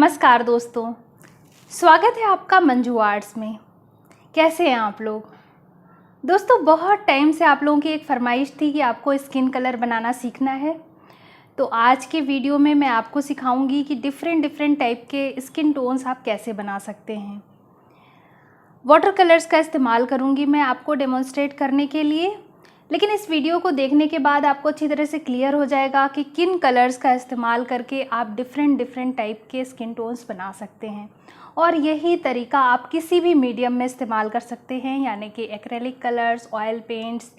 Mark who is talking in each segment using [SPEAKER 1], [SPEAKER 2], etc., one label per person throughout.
[SPEAKER 1] नमस्कार दोस्तों, स्वागत है आपका मंजू आर्ट्स में। कैसे हैं आप लोग? दोस्तों, बहुत टाइम से आप लोगों की एक फरमाइश थी कि आपको स्किन कलर बनाना सीखना है। तो आज के वीडियो में मैं आपको सिखाऊंगी कि डिफरेंट टाइप के स्किन टोन्स आप कैसे बना सकते हैं। वाटर कलर्स का इस्तेमाल करूंगी मैं आपको डेमोन्स्ट्रेट करने के लिए, लेकिन इस वीडियो को देखने के बाद आपको अच्छी तरह से क्लियर हो जाएगा कि किन कलर्स का इस्तेमाल करके आप डिफरेंट टाइप के स्किन टोन्स बना सकते हैं। और यही तरीका आप किसी भी मीडियम में इस्तेमाल कर सकते हैं, यानी कि एक्रेलिक कलर्स, ऑयल पेंट्स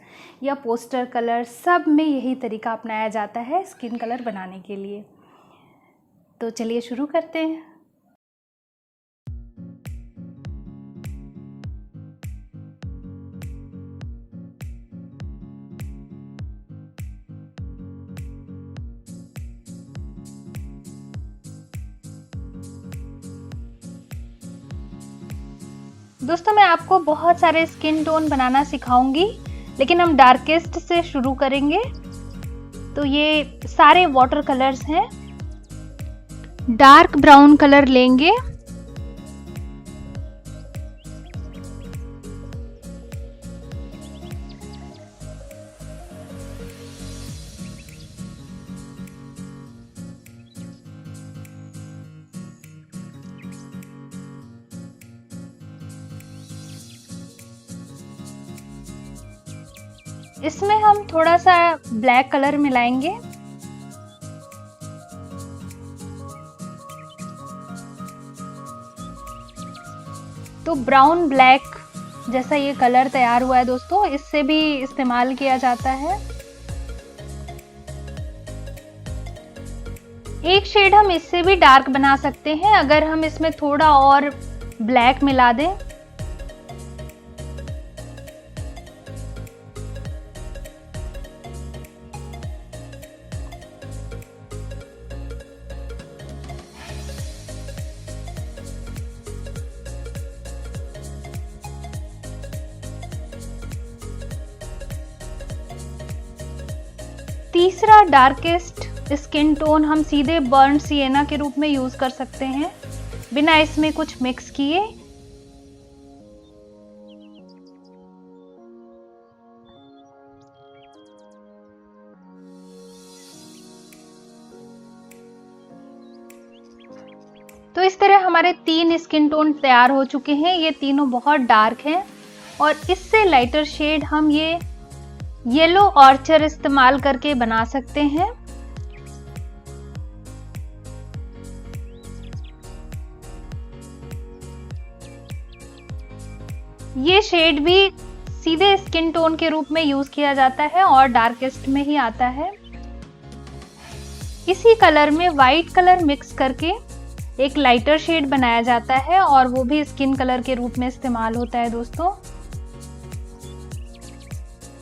[SPEAKER 1] या पोस्टर कलर्स, सब में यही तरीका अपनाया जाता है स्किन कलर बनाने के लिए। तो चलिए शुरू करते हैं। दोस्तों, मैं आपको बहुत सारे स्किन टोन बनाना सिखाऊंगी, लेकिन हम डार्केस्ट से शुरू करेंगे। तो ये सारे वाटर कलर्स हैं। डार्क ब्राउन कलर लेंगे, इसमें हम थोड़ा सा ब्लैक कलर मिलाएंगे। तो ब्राउन ब्लैक जैसा ये कलर तैयार हुआ है दोस्तों, इससे भी इस्तेमाल किया जाता है। एक शेड हम इससे भी डार्क बना सकते हैं अगर हम इसमें थोड़ा और ब्लैक मिला दें। तीसरा डार्केस्ट स्किन टोन हम सीधे बर्न सिएना के रूप में यूज कर सकते हैं, बिना इसमें कुछ मिक्स किए। तो इस तरह हमारे 3 स्किन टोन तैयार हो चुके हैं। ये तीनों बहुत डार्क हैं और इससे लाइटर शेड हम ये येलो ऑर्चर इस्तेमाल करके बना सकते हैं। ये शेड भी सीधे स्किन टोन के रूप में यूज किया जाता है और डार्केस्ट में ही आता है। इसी कलर में वाइट कलर मिक्स करके एक लाइटर शेड बनाया जाता है और वो भी स्किन कलर के रूप में इस्तेमाल होता है दोस्तों।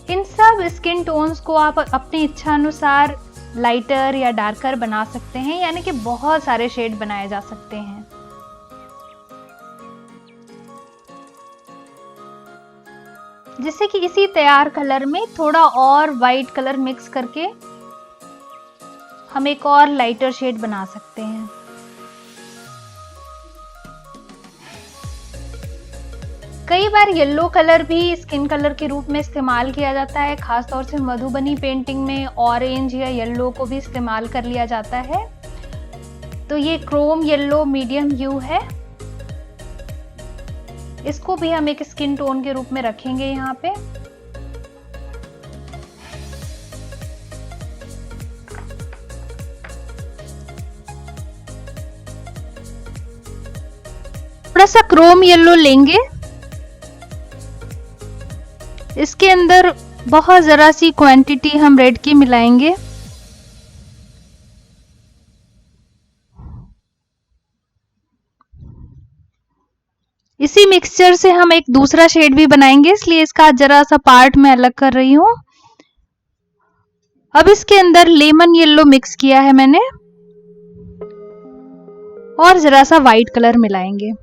[SPEAKER 1] इन सब स्किन टोन्स को आप अपनी इच्छा अनुसार लाइटर या डार्कर बना सकते हैं, यानी कि बहुत सारे शेड बनाए जा सकते हैं। जैसे कि इसी तैयार कलर में थोड़ा और वाइट कलर मिक्स करके हम एक और लाइटर शेड बना सकते हैं। कई बार येलो कलर भी स्किन कलर के रूप में इस्तेमाल किया जाता है, खासतौर से मधुबनी पेंटिंग में ऑरेंज या येलो को भी इस्तेमाल कर लिया जाता है। तो ये क्रोम येलो मीडियम ह्यू है, इसको भी हम एक स्किन टोन के रूप में रखेंगे यहाँ पे। थोड़ा सा क्रोम येलो लेंगे, इसके अंदर बहुत जरा सी क्वांटिटी हम रेड की मिलाएंगे। इसी मिक्सचर से हम एक दूसरा शेड भी बनाएंगे, इसलिए इसका जरा सा पार्ट मैं अलग कर रही हूं। अब इसके अंदर लेमन येलो मिक्स किया है मैंने और जरा सा वाइट कलर मिलाएंगे।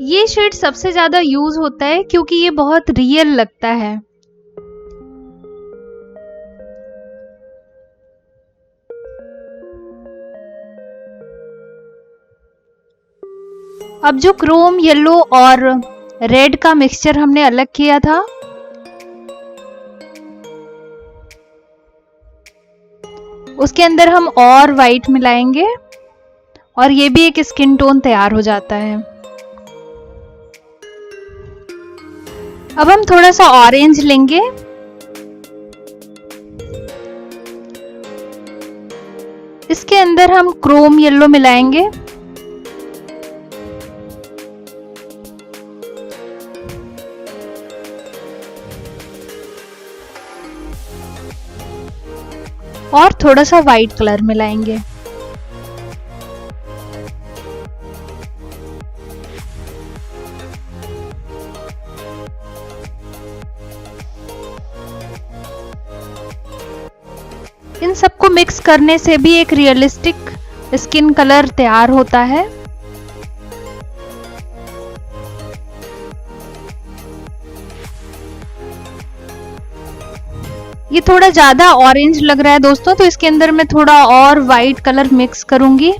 [SPEAKER 1] ये शेड सबसे ज्यादा यूज होता है क्योंकि ये बहुत रियल लगता है। अब जो क्रोम येलो और रेड का मिक्सचर हमने अलग किया था, उसके अंदर हम और वाइट मिलाएंगे और ये भी एक स्किन टोन तैयार हो जाता है। अब हम थोड़ा सा ऑरेंज लेंगे, इसके अंदर हम क्रोम येलो मिलाएंगे और थोड़ा सा वाइट कलर मिलाएंगे। इन सबको मिक्स करने से भी एक रियलिस्टिक स्किन कलर तैयार होता है। ये थोड़ा ज्यादा ऑरेंज लग रहा है दोस्तों, तो इसके अंदर मैं थोड़ा और वाइट कलर मिक्स करूंगी।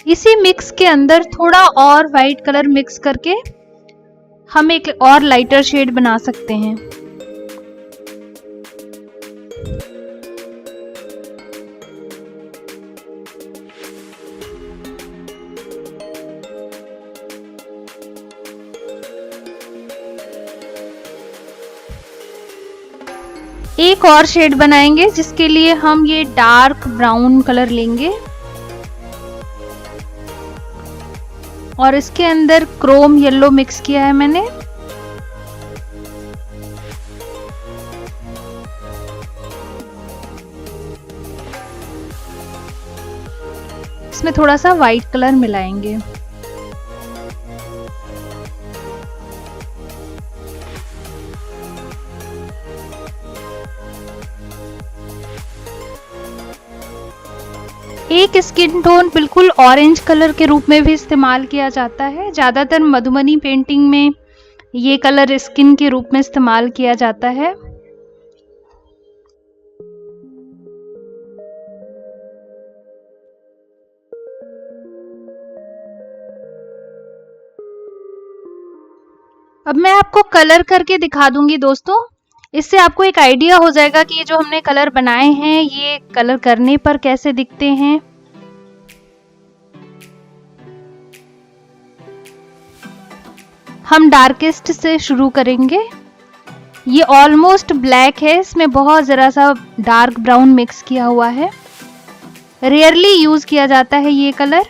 [SPEAKER 1] इसी मिक्स के अंदर थोड़ा और वाइट कलर मिक्स करके हम एक और लाइटर शेड बना सकते हैं। एक और शेड बनाएंगे जिसके लिए हम ये डार्क ब्राउन कलर लेंगे और इसके अंदर क्रोम येलो मिक्स किया है मैंने। इसमें थोड़ा सा वाइट कलर मिलाएंगे। एक स्किन टोन बिल्कुल ऑरेंज कलर के रूप में भी इस्तेमाल किया जाता है। ज़्यादातर मधुबनी पेंटिंग में ये कलर स्किन के रूप में इस्तेमाल किया जाता है। अब मैं आपको कलर करके दिखा दूंगी दोस्तों, इससे आपको एक आइडिया हो जाएगा कि ये जो हमने कलर बनाए हैं ये कलर करने पर कैसे दिखते हैं। हम डार्केस्ट से शुरू करेंगे। ये ऑलमोस्ट ब्लैक है, इसमें बहुत जरा सा डार्क ब्राउन मिक्स किया हुआ है। रेयरली यूज किया जाता है ये कलर।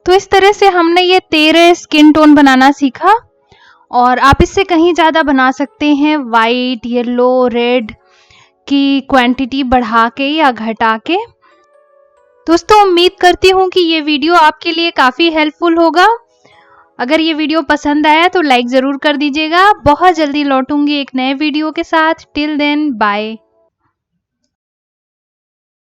[SPEAKER 1] तो इस तरह से हमने ये 13 स्किन टोन बनाना सीखा और आप इससे कहीं ज़्यादा बना सकते हैं, वाइट, येलो, रेड की क्वांटिटी बढ़ा के या घटा के। दोस्तों उम्मीद करती हूँ कि ये वीडियो आपके लिए काफ़ी हेल्पफुल होगा। अगर ये वीडियो पसंद आया तो लाइक ज़रूर कर दीजिएगा। बहुत जल्दी लौटूंगी एक नए वीडियो के साथ। Till then bye.